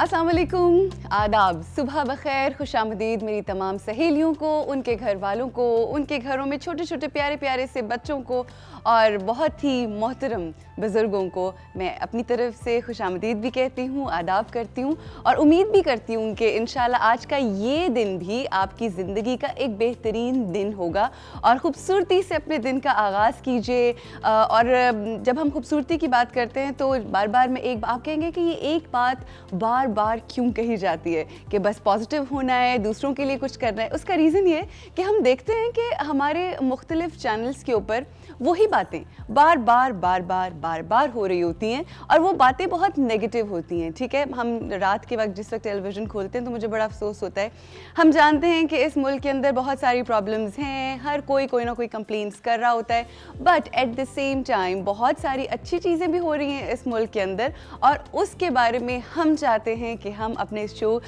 अस्सलाम वालेकुम, आदाब, सुबह बखैर, खुशामदीद मेरी तमाम सहेलियों को, उनके घर वालों को, उनके घरों में छोटे छोटे प्यारे प्यारे से बच्चों को और बहुत ही मोहतरम बुज़ुर्गों को मैं अपनी तरफ से खुशामदीद भी कहती हूँ, आदाब करती हूँ और उम्मीद भी करती हूँ कि इंशाल्लाह आज का ये दिन भी आपकी ज़िंदगी का एक बेहतरीन दिन होगा और ख़ूबसूरती से अपने दिन का आगाज़ कीजिए। और जब हम खूबसूरती की बात करते हैं तो बार बार में आप कहेंगे कि ये एक बात बार बार क्यों कही जाती है कि बस पॉजिटिव होना है, दूसरों के लिए कुछ करना है। उसका रीज़न ये है कि हम देखते हैं कि हमारे मुख्तलिफ चैनल्स के ऊपर वही बातें बार बार हो रही होती हैं और वो बातें बहुत नेगेटिव होती हैं। ठीक है, हम रात के वक्त जिस वक्त टेलीविज़न खोलते हैं तो मुझे बड़ा अफसोस होता है। हम जानते हैं कि इस मुल्क के अंदर बहुत सारी प्रॉब्लम्स हैं, हर कोई ना कोई कंप्लेंट्स कर रहा होता है, but at the same time बहुत सारी अच्छी चीज़ें भी हो रही हैं इस मुल्क के अंदर और उसके बारे में हम चाहते हैं कि हम अपने शो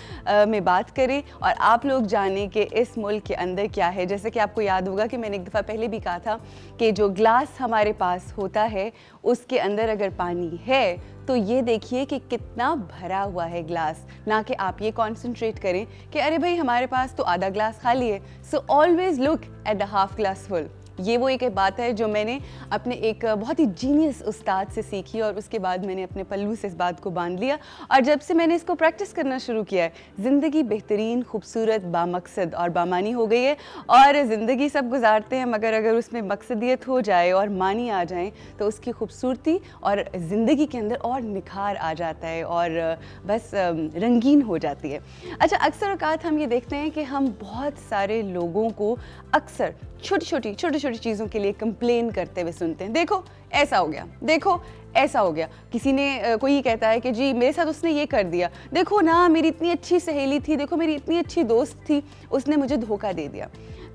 में बात करें और आप लोग जानें कि इस मुल्क के अंदर क्या है। जैसे कि आपको याद होगा कि मैंने एक दफ़ा पहले भी कहा था कि जो ग्लास हमारे पास होता है उसके अंदर अगर पानी है तो ये देखिए कि कितना भरा हुआ है ग्लास, ना कि आप ये कॉन्सेंट्रेट करें कि अरे भाई हमारे पास तो आधा ग्लास खाली है। So always look at the half glass full. ये वो एक बात है जो मैंने अपने एक बहुत ही जीनियस उस्ताद से सीखी और उसके बाद मैंने अपने पल्लू से इस बात को बांध लिया और जब से मैंने इसको प्रैक्टिस करना शुरू किया है ज़िंदगी बेहतरीन, खूबसूरत, बामकसद और बामानी हो गई है। और ज़िंदगी सब गुजारते हैं मगर अगर उसमें मकसदियत हो जाए और मानी आ जाए तो उसकी खूबसूरती और ज़िंदगी के अंदर और निखार आ जाता है और बस रंगीन हो जाती है। अच्छा, अक्सर औक़ात हम ये देखते हैं कि हम बहुत सारे लोगों को अक्सर छोटी छोटी चीज़ों के लिए कंप्लेन करते हुए सुनते हैं। देखो ऐसा हो गया, देखो ऐसा हो गया। किसी ने कोई कहता है कि जी मेरे साथ उसने ये कर दिया, देखो ना मेरी इतनी अच्छी सहेली थी, देखो मेरी इतनी अच्छी दोस्त थी, उसने मुझे धोखा दे दिया।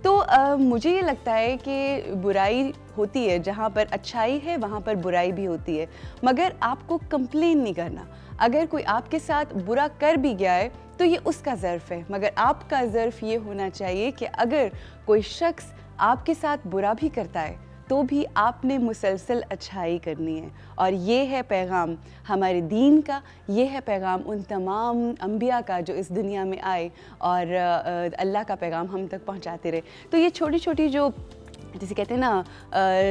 तो मुझे ये लगता है कि बुराई होती है, जहाँ पर अच्छाई है वहाँ पर बुराई भी होती है, मगर आपको कंप्लेन नहीं करना। अगर कोई आपके साथ बुरा कर भी गया है तो ये उसका ज़र्फ़ है, मगर आपका ज़र्फ़ ये होना चाहिए कि अगर कोई शख्स आपके साथ बुरा भी करता है तो भी आपने मुसलसल अच्छाई करनी है। और ये है पैगाम हमारे दीन का, ये है पैगाम उन तमाम अंबिया का जो इस दुनिया में आए और अल्लाह का पैगाम हम तक पहुंचाते रहे। तो ये छोटी छोटी जो जिसे कहते हैं ना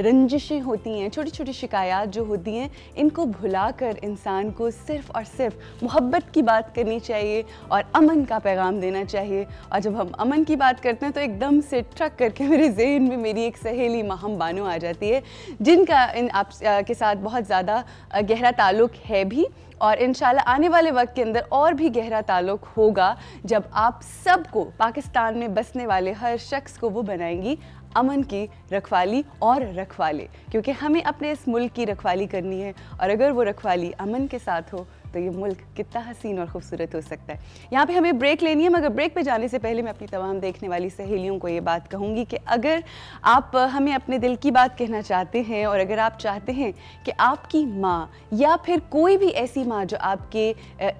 रंजिशें होती हैं, छोटी छोटी शिकायत जो होती हैं, इनको भुलाकर इंसान को सिर्फ़ और सिर्फ मोहब्बत की बात करनी चाहिए और अमन का पैगाम देना चाहिए। और जब हम अमन की बात करते हैं तो एकदम से ट्रक करके मेरे ज़हन में मेरी एक सहेली माहम बानो आ जाती है, जिनका आप के साथ बहुत ज़्यादा गहरा ताल्लुक़ है भी और इंशाल्लाह आने वाले वक्त के अंदर और भी गहरा ताल्लुक़ होगा जब आप सबको, पाकिस्तान में बसने वाले हर शख्स को वो बनाएंगी अमन की रखवाली और रखवाले, क्योंकि हमें अपने इस मुल्क की रखवाली करनी है और अगर वो रखवाली अमन के साथ हो तो ये मुल्क कितना हसीन और ख़ूबसूरत हो सकता है। यहाँ पे हमें ब्रेक लेनी है, मगर ब्रेक पे जाने से पहले मैं अपनी तमाम देखने वाली सहेलियों को ये बात कहूँगी कि अगर आप हमें अपने दिल की बात कहना चाहते हैं और अगर आप चाहते हैं कि आपकी माँ या फिर कोई भी ऐसी माँ जो आपके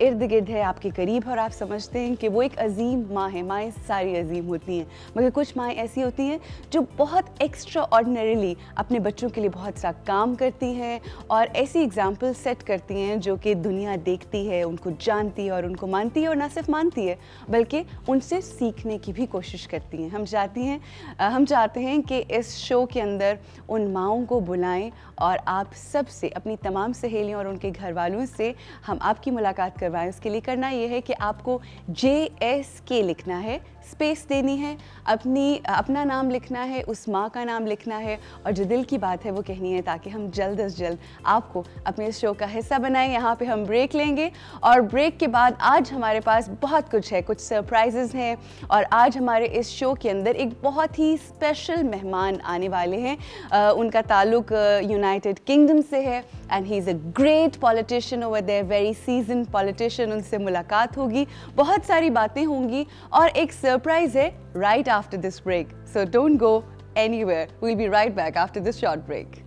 इर्द गिर्द है, आपके करीब है और आप समझते हैं कि वो एक अजीम माँ है, माएँ सारी अजीम होती हैं मगर कुछ माएँ ऐसी होती हैं जो बहुत एक्स्ट्रा ऑर्डिनरीली अपने बच्चों के लिए बहुत सा काम करती हैं और ऐसी एग्जाम्पल सेट करती हैं जो कि दुनिया देखती है, उनको जानती है और उनको मानती है और ना सिर्फ मानती है बल्कि उनसे सीखने की भी कोशिश करती हैं। हम चाहते हैं कि इस शो के अंदर उन माँओं को बुलाएं और आप सबसे, अपनी तमाम सहेलियों और उनके घर वालों से हम आपकी मुलाकात करवाएं। उसके लिए करना ये है कि आपको JSK लिखना है, स्पेस देनी है, अपना नाम लिखना है, उस माँ का नाम लिखना है और जो दिल की बात है वो कहनी है, ताकि हम जल्द अज जल्द आपको अपने इस शो का हिस्सा बनाएं। यहाँ पे हम ब्रेक लेंगे और ब्रेक के बाद आज हमारे पास बहुत कुछ है, कुछ सरप्राइजेज़ हैं और आज हमारे इस शो के अंदर एक बहुत ही स्पेशल मेहमान आने वाले हैं। उनका ताल्लुक यूनाइटेड किंगडम से है and he is a great politician over there, very season politician. उनसे मुलाकात होगी, बहुत सारी बातें होंगी और एक सरप्राइज है right after this break. So don't go anywhere. We'll be right back after this short break.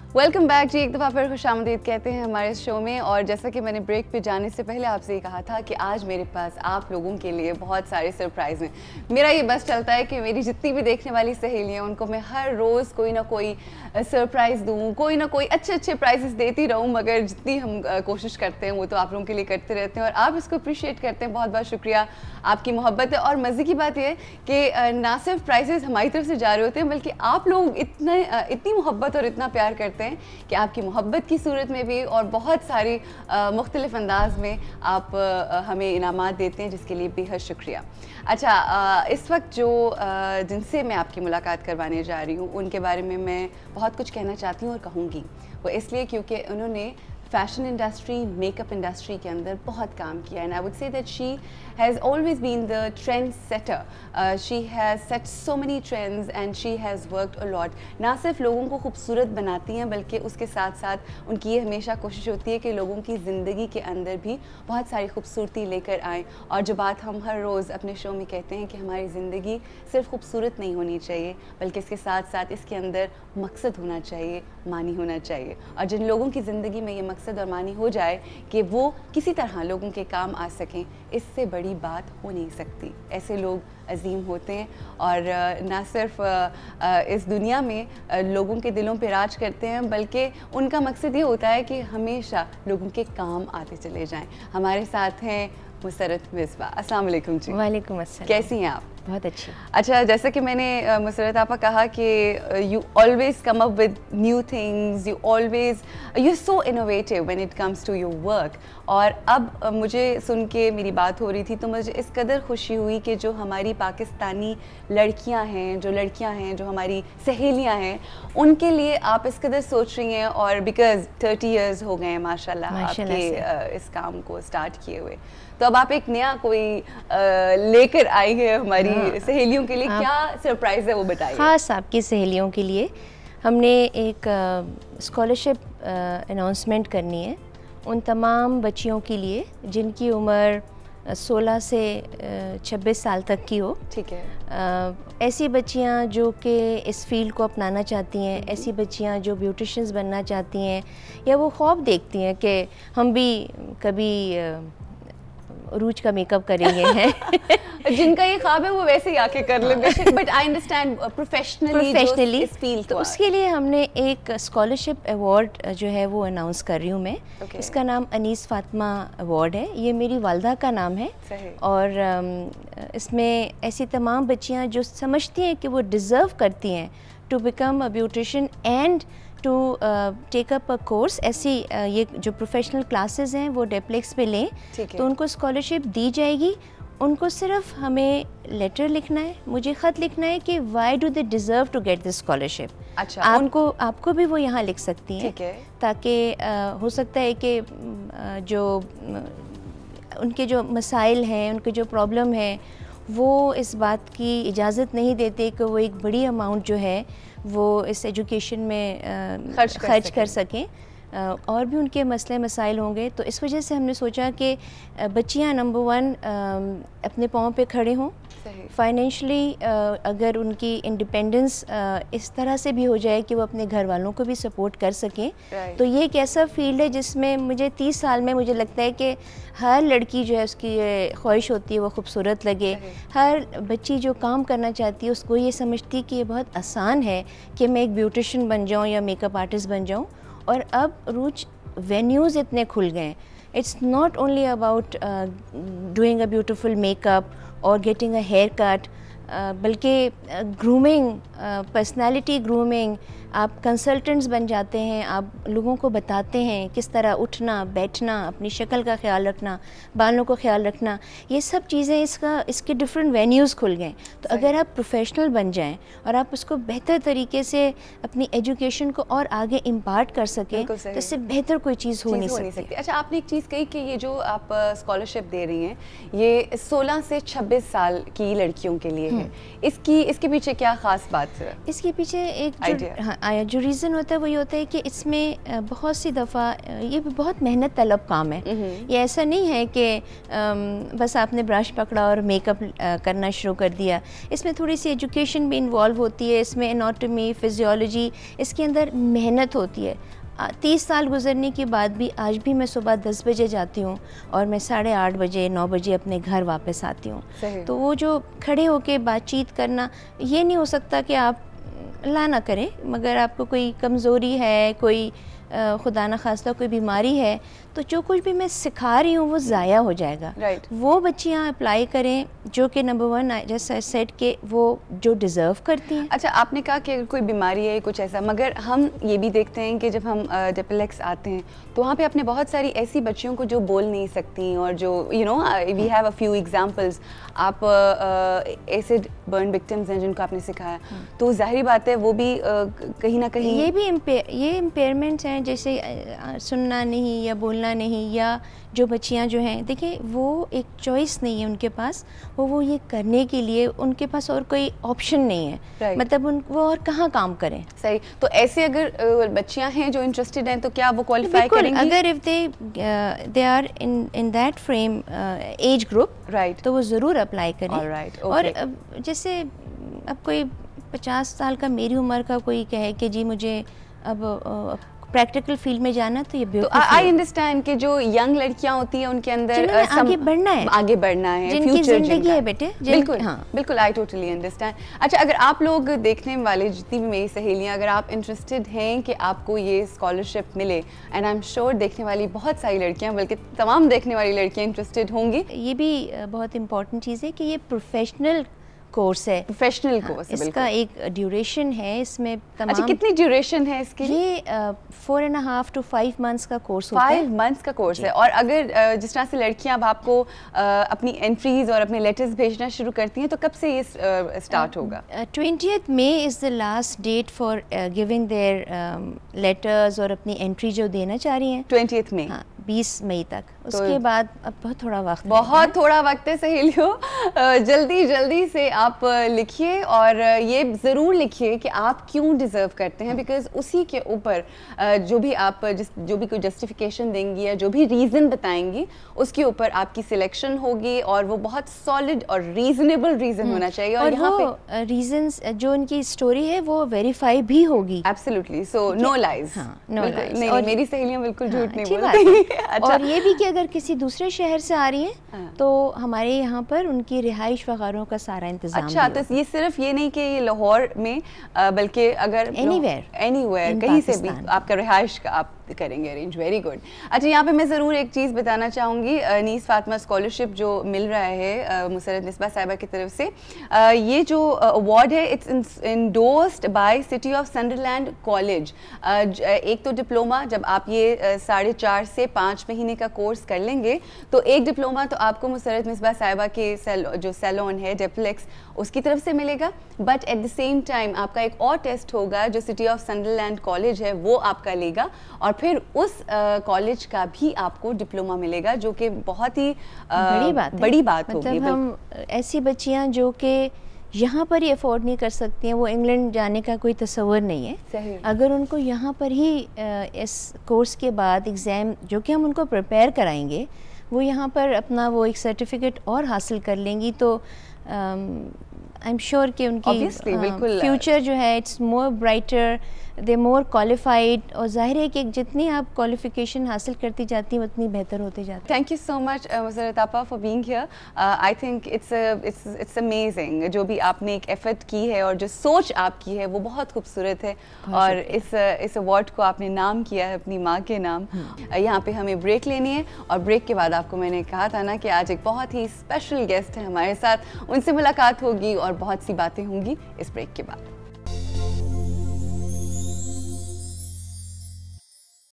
Welcome back जी, एक दफ़ा फिर खुशामदीद कहते हैं हमारे शो में। और जैसा कि मैंने ब्रेक पे जाने से पहले आपसे ये कहा था कि आज मेरे पास आप लोगों के लिए बहुत सारे सरप्राइज़ हैं। मेरा ये बस चलता है कि मेरी जितनी भी देखने वाली सहेलियाँ उनको मैं हर रोज़ कोई ना कोई सरप्राइज़ दूँ, कोई ना कोई अच्छे अच्छे प्राइजेस देती रहूँ, मगर जितनी हम कोशिश करते हैं वो तो आप लोगों के लिए करते रहते हैं और आप इसको अप्रिशिएट करते हैं। बहुत बहुत शुक्रिया, आपकी मोहब्बत है। और मज़े की बात यह है कि ना सिर्फ प्राइजेस हमारी तरफ से जा रहे होते हैं, बल्कि आप लोग इतनी मोहब्बत और इतना प्यार करते हैं कि आपकी मोहब्बत की सूरत में भी और बहुत सारी मुख्तलिफ अंदाज में आप हमें इनामात देते हैं, जिसके लिए बेहद शुक्रिया। अच्छा, इस वक्त जो जिनसे मैं आपकी मुलाकात करवाने जा रही हूँ उनके बारे में मैं बहुत कुछ कहना चाहती हूँ और कहूँगी। वो इसलिए क्योंकि उन्होंने फैशन इंडस्ट्री, मेकअप इंडस्ट्री के अंदर बहुत काम किया। And I would say that she has always been the trend setter. She has set so many trends and she has worked a lot. ना सिर्फ लोगों को खूबसूरत बनाती हैं, बल्कि उसके साथ साथ उनकी ये हमेशा कोशिश होती है कि लोगों की ज़िंदगी के अंदर भी बहुत सारी खूबसूरती लेकर आएँ। और जो बात हम हर रोज़ अपने शो में कहते हैं कि हमारी ज़िंदगी सिर्फ खूबसूरत नहीं होनी चाहिए, बल्कि इसके साथ साथ इसके अंदर मकसद होना चाहिए, मानी होना चाहिए। और जिन लोगों की ज़िंदगी में ये मकसद और मानी हो जाए कि वो किसी तरह लोगों के काम आ सकें, इससे बड़ी बात हो नहीं सकती। ऐसे लोग अजीम होते हैं और ना सिर्फ इस दुनिया में लोगों के दिलों पे राज करते हैं, बल्कि उनका मकसद ये होता है कि हमेशा लोगों के काम आते चले जाएं। हमारे साथ हैं मुसरत मिसबा। अस्सलाम वालेकुम जी। वालेकुम अस्सलाम। कैसी हैं आप? बहुत अच्छी। अच्छा, जैसा कि मैंने मुसरत आपा कहा कि you always come up with new things, you so innovative when it comes to your work. और अब मुझे सुन के मेरी बात हो रही थी तो मुझे इस कदर खुशी हुई कि जो हमारी पाकिस्तानी लड़कियां हैं, जो हमारी सहेलियां हैं, उनके लिए आप इस कदर सोच रही हैं। और बिकॉज 30 इयर्स हो गए हैं माशाल्लाह आपके इस काम को स्टार्ट किए हुए, तो अब आप एक नया कोई लेकर आई है हमारी सहेलियों के लिए। क्या सरप्राइज है वो बताइए। खास आपकी सहेलियों के लिए हमने एक स्कॉलरशिप अनाउंसमेंट करनी है उन तमाम बच्चियों के लिए जिनकी उम्र 16 से 26 साल तक की हो। ठीक है। ऐसी बच्चियां जो कि इस फील्ड को अपनाना चाहती हैं, ऐसी बच्चियां जो ब्यूटिशियंस बनना चाहती हैं, या वो ख्वाब देखती हैं कि हम भी कभी रूज का मेकअप करेंगे हैं जिनका ये ख्वाब है वो वैसे ही आके कर ले बेशक, बट आई अंडरस्टैंड प्रोफेशनली इस फील्ड तो उसके लिए हमने एक स्कॉलरशिप अवार्ड जो है वो अनाउंस कर रही हूँ मैं। इसका नाम अनीस फातिमा अवार्ड है। ये मेरी वालदा का नाम है। और इसमें ऐसी तमाम बच्चियाँ जो समझती हैं कि वो डिज़र्व करती हैं to become a beautician and to take up a course, ऐसी ये जो प्रोफेशनल क्लासेस हैं वो डेप्लेक्स पे लें तो उनको स्कॉलरशिप दी जाएगी। उनको सिर्फ हमें लेटर लिखना है, मुझे ख़त लिखना है कि why do they deserve to get this scholarship. अच्छा, आपको भी वो यहाँ लिख सकती हैं, ताकि हो सकता है कि जो उनके जो मसाइल हैं, उनके जो प्रॉब्लम है, वो इस बात की इजाज़त नहीं देते कि वो एक बड़ी अमाउंट जो है वो इस एजुकेशन में खर्च कर सकें। और भी उनके मसले मसाइल होंगे, तो इस वजह से हमने सोचा कि बच्चियां नंबर 1 अपने पाँव पे खड़े हों फाइनेंशली। अगर उनकी इंडिपेंडेंस इस तरह से भी हो जाए कि वो अपने घर वालों को भी सपोर्ट कर सकें। तो ये एक ऐसा फील्ड है जिसमें मुझे 30 साल में मुझे लगता है कि हर लड़की जो है उसकी ख्वाहिश होती है वो खूबसूरत लगे। हर बच्ची जो काम करना चाहती है उसको ये समझती है कि ये बहुत आसान है कि मैं एक ब्यूटिशियन बन जाऊँ या मेकअप आर्टिस्ट बन जाऊँ। और अब रूज वेन्यूज़ इतने खुल गए हैं। It's not only about doing a beautiful makeup और गेटिंग अ हेयर कट, बल्कि ग्रूमिंग, पर्सनालिटी ग्रूमिंग, आप कंसल्टेंट्स बन जाते हैं। आप लोगों को बताते हैं किस तरह उठना बैठना, अपनी शक्ल का ख्याल रखना, बालों को ख्याल रखना, ये सब चीज़ें इसके डिफरेंट वेन्यूज़ खुल गए। तो अगर आप प्रोफेशनल बन जाएं और आप उसको बेहतर तरीके से अपनी एजुकेशन को और आगे इम्पार्ट कर सकें, तो इससे बेहतर कोई चीज़ हो नहीं सकती। अच्छा, आपने एक चीज़ कही कि ये जो आप स्कॉलरशिप दे रही हैं ये 16 से 26 साल की लड़कियों के लिए है, इसके पीछे क्या खास बात है? इसके पीछे एक जो रीज़न होता है वो ये होता है कि इसमें बहुत सी दफ़ा ये बहुत मेहनत तलब काम है। ये ऐसा नहीं है कि बस आपने ब्रश पकड़ा और मेकअप करना शुरू कर दिया। इसमें थोड़ी सी एजुकेशन भी इन्वॉल्व होती है, इसमें एनाटॉमी, फिजियोलॉजी, इसके अंदर मेहनत होती है। 30 साल गुजरने के बाद भी आज भी मैं सुबह 10 बजे जाती हूँ और मैं 8:30 बजे 9 बजे अपने घर वापस आती हूँ। तो वो जो खड़े होके बातचीत करना, ये नहीं हो सकता कि आप ला ना करें, मगर आपको कोई कमज़ोरी है, कोई खुदा न खास्ता कोई बीमारी है, तो जो कुछ भी मैं सिखा रही हूँ वो ज़ाया हो जाएगा। वो बच्चियाँ अप्लाई करें जो कि नंबर 1 जैसा सेट के वो जो डिज़र्व करती हैं। अच्छा, आपने कहा कि अगर कोई बीमारी है कुछ ऐसा, मगर हम ये भी देखते हैं कि जब हम डिप्लेक्स आते हैं तो वहाँ पे अपने बहुत सारी ऐसी बच्चियों को जो बोल नहीं सकती और जो we have a few examples. आप एसिड बर्न विक्टिम्स हैं जिनको आपने सिखाया, तो जाहिर बात है वो भी कहीं ना कहीं ये इम्पेयरमेंट्स हैं, जैसे सुनना नहीं या बोलना नहीं, या जो बच्चियां जो हैं, देखिए वो एक चॉइस नहीं है उनके पास, वो ये करने के लिए उनके पास और कोई ऑप्शन नहीं है। मतलब वो और कहाँ काम करें। सही, तो ऐसे अगर बच्चियां हैं जो इंटरेस्टेड हैं तो क्या वो क्वालिफाई करेंगी? अगर if they are in that frame age group, right, तो वो ज़रूर अप्लाई करें। और जैसे अब कोई 50 साल का, मेरी उम्र का कोई कहे कि जी मुझे अब प्रैक्टिकल फील्ड में जाना, तो ये ब्यूटीफुल। आई अंडरस्टैंड कि जो यंग लड़कियां होती हैं उनके अंदर आगे बढ़ना है, जिनकी जिंदगी है बेटे। बिल्कुल, बिल्कुल, आई टोटली अंडरस्टैंड। अच्छा, अगर आप लोग देखने वाले, जितनी भी मेरी सहेलियां, अगर आप इंटरेस्टेड हैं कि आपको ये स्कॉलरशिप मिले, एंड आई एम श्योर देखने वाली बहुत सारी लड़कियां, बल्कि तमाम देखने वाली लड़कियां इंटरेस्टेड होंगी। ये भी बहुत इंपॉर्टेंट चीज़ है कि ये प्रोफेशनल कोर्स है, प्रोफेशनल कोर्स है। इसका एक ड्यूरेशन है, इसमें तमाम। अच्छा, कितनी ड्यूरेशन है इसकी? ये 4.5 to 5 मंथ्स का कोर्स होता है। 5 मंथ्स का कोर्स है। और अगर जिस तरह से लड़कियां अब आपको अपनी एंट्रीज और अपने लेटर्स भेजना शुरू करती हैं, तो कब से ये स्टार्ट होगा? 20th May is the last date for giving their letters और अपनी एंट्री जो देना चाह रही हैं। 20th May, हाँ, 20 मई तक। उसके बाद अब बहुत थोड़ा वक्त है सहेलियों। जल्दी से आप लिखिए, और ये ज़रूर लिखिए कि आप क्यों डिज़र्व करते हैं, बिकॉज उसी के ऊपर जो भी कोई जस्टिफिकेशन देंगी या जो भी रीज़न बताएंगी, उसके ऊपर आपकी सिलेक्शन होगी, और वो बहुत सॉलिड और रीजनेबल रीज़न होना चाहिए। और यहाँ पे रीजंस जो उनकी स्टोरी है वो वेरीफाई भी होगी। Absolutely, so no lies. नहीं, मेरी सहेलियां बिल्कुल झूठ नहीं बोलती। अच्छा, और ये भी कि अगर किसी दूसरे शहर से आ रही हैं तो हमारे यहाँ पर उनकी रिहाइश वगैरह का सारा इंतजाम। अच्छा, तो ये सिर्फ ये नहीं कि ये लाहौर में, बल्कि अगर एनीवेयर कहीं से भी आपका रिहाइश का आप करेंगे अरेंज। Very good. अच्छा, यहाँ पे मैं ज़रूर एक चीज़ बताना चाहूँगी। नीस फातिमा स्कॉलरशिप जो मिल रहा है मुसर्रत मिसबा साहिबा की तरफ से, ये जो अवार्ड है, it's endorsed by city of Sunderland college. एक तो डिप्लोमा, जब आप ये 4.5 से 5 महीने का कोर्स कर लेंगे, तो एक डिप्लोमा तो आपको मुसर्रत मिसबा साहिबा के जो सैलून है डिप्लेक्स, उसकी तरफ से मिलेगा। But at the same time आपका एक और टेस्ट होगा जो सिटी ऑफ सनडरलैंड कॉलेज है वो आपका लेगा, और फिर उस कॉलेज का भी आपको डिप्लोमा मिलेगा, जो कि बहुत ही बड़ी बात होगी। मतलब हम ऐसी बच्चियां जो कि यहाँ पर ही अफोर्ड नहीं कर सकती हैं, वो इंग्लैंड जाने का कोई तस्वर नहीं है। सही। अगर उनको यहाँ पर ही इस कोर्स के बाद एग्ज़ाम जो कि हम उनको प्रिपेयर कराएंगे, वो यहाँ पर अपना वो एक सर्टिफिकेट और हासिल कर लेंगी, तो आई एम श्योर कि उनकी फ्यूचर जो है it's more brighter, they more qualified, और जाहिर है कि जितनी आप क्वालिफिकेशन हासिल करती जाती हैं उतनी बेहतर होते जाती हैं। Thank you so much Musarrat आपा for being here. I think it's amazing जो भी आपने एक एफर्ट की है और जो सोच आपकी है वो बहुत खूबसूरत है, और इस अवार्ड को आपने नाम किया है अपनी माँ के नाम। यहाँ पे हमें ब्रेक लेनी है, और ब्रेक के बाद आपको मैंने कहा था ना कि आज एक बहुत ही स्पेशल गेस्ट है हमारे साथ, उनसे मुलाकात होगी और बहुत सी बातें होंगी इस ब्रेक के बाद।